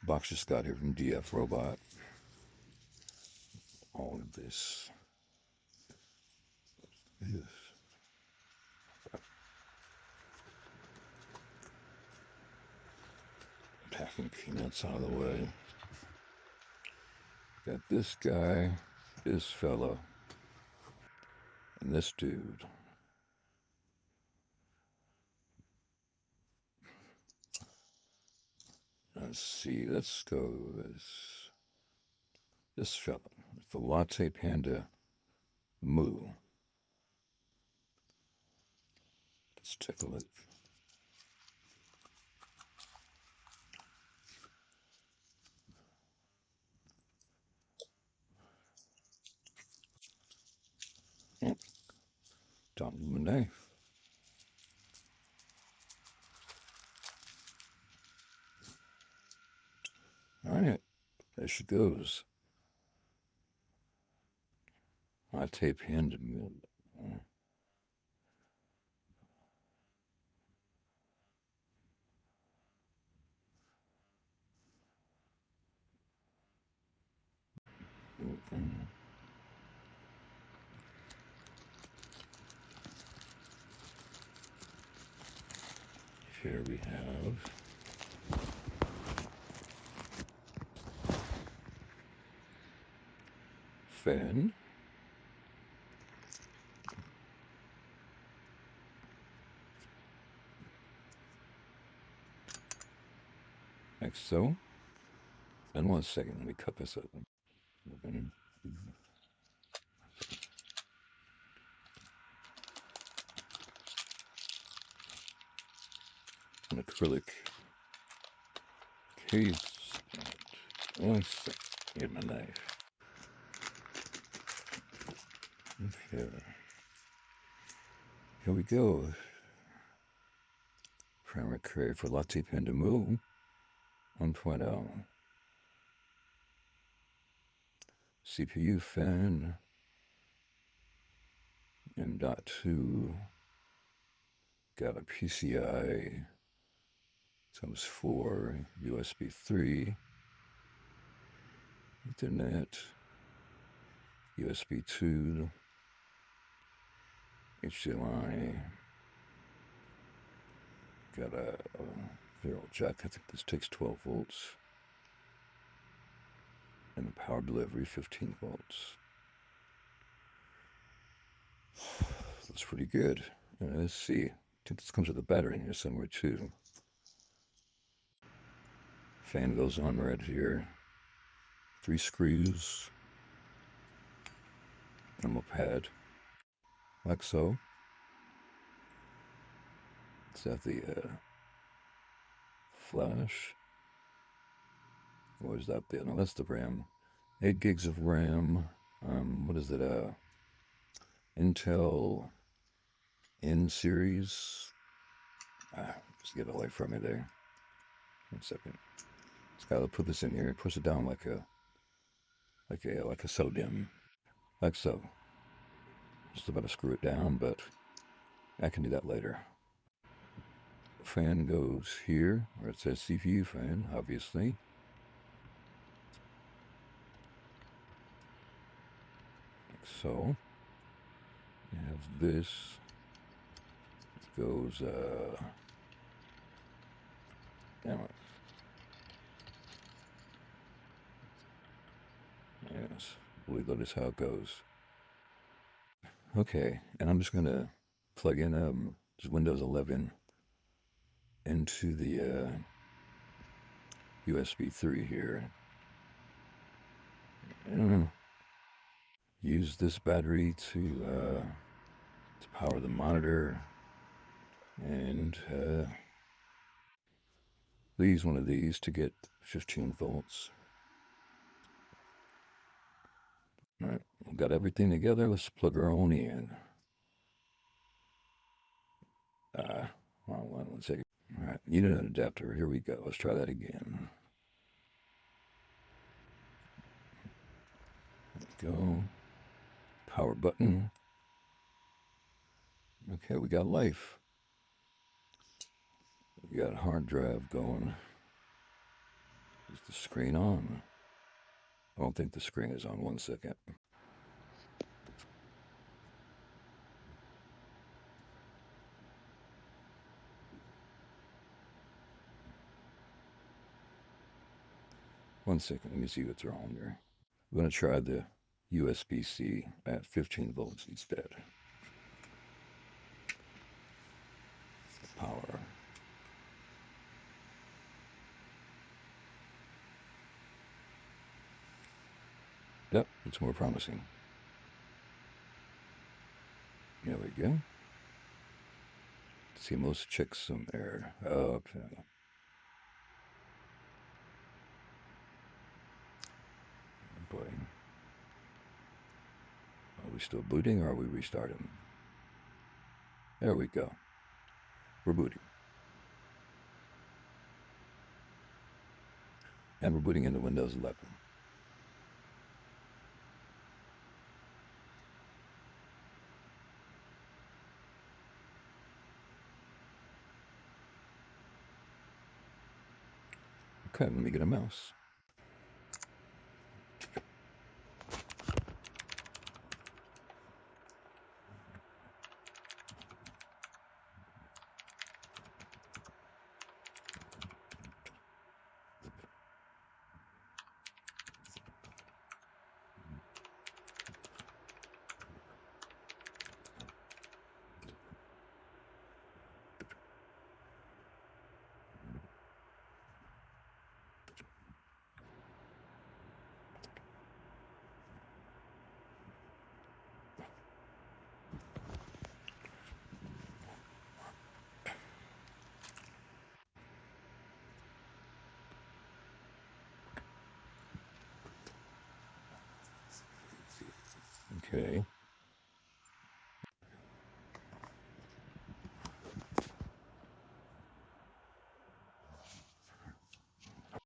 box just got here from DF Robot. All of this is packing peanuts out of the way. Got this guy, this fella, and this dude. Let's see, let's go this fella, the LattePanda Mu. Let's take a look. Oh, don't move my knife. All right, there she goes. LattePanda Mu. Here we have fan. Like so. And 1 second, let me cut this open. An acrylic case. 1 second. Get my knife. Here we go. Primary carrier for LattePanda Mu 1.0. CPU fan. M.2. Got a PCI times 4, USB 3, Ethernet, USB 2, HDMI. Got a variable jack. I think this takes 12 volts. And the power delivery 15 volts. That's pretty good. Let's see. I think this comes with a battery in here somewhere too. Fan goes on right here. 3 screws. Thermal pad. Like so. Is that the flash? What is that bit? No, that's the RAM. 8 gigs of RAM. What is it? Intel N series. Just get away from me there. 1 second. Just gotta put this in here. Push it down like a sodium, like so. Just about to screw it down, but I can do that later. The fan goes here, where it says CPU fan, obviously. Like so. You have this. It goes, damn it. Yes, I believe that is how it goes. Okay, and I'm just gonna plug in just Windows 11 into the USB 3 here. And use this battery to power the monitor, and use one of these to get 15 volts. All right, we've got everything together. Let's plug our own in. Hold on 1 second. All right, need an adapter. Here we go. Let's try that again. There we go. Power button. Okay, we got life. We got a hard drive going. Is the screen on? I don't think the screen is on. 1 second. One second. Let me see what's wrong there. I'm going to try the USB-C at 15 volts instead. Power. Yep, it's more promising. There we go. See, most checks some error. Okay. Oh boy. Are we still booting or are we restarting? There we go. We're booting. And we're booting into Windows 11. Okay, let me get a mouse. Okay.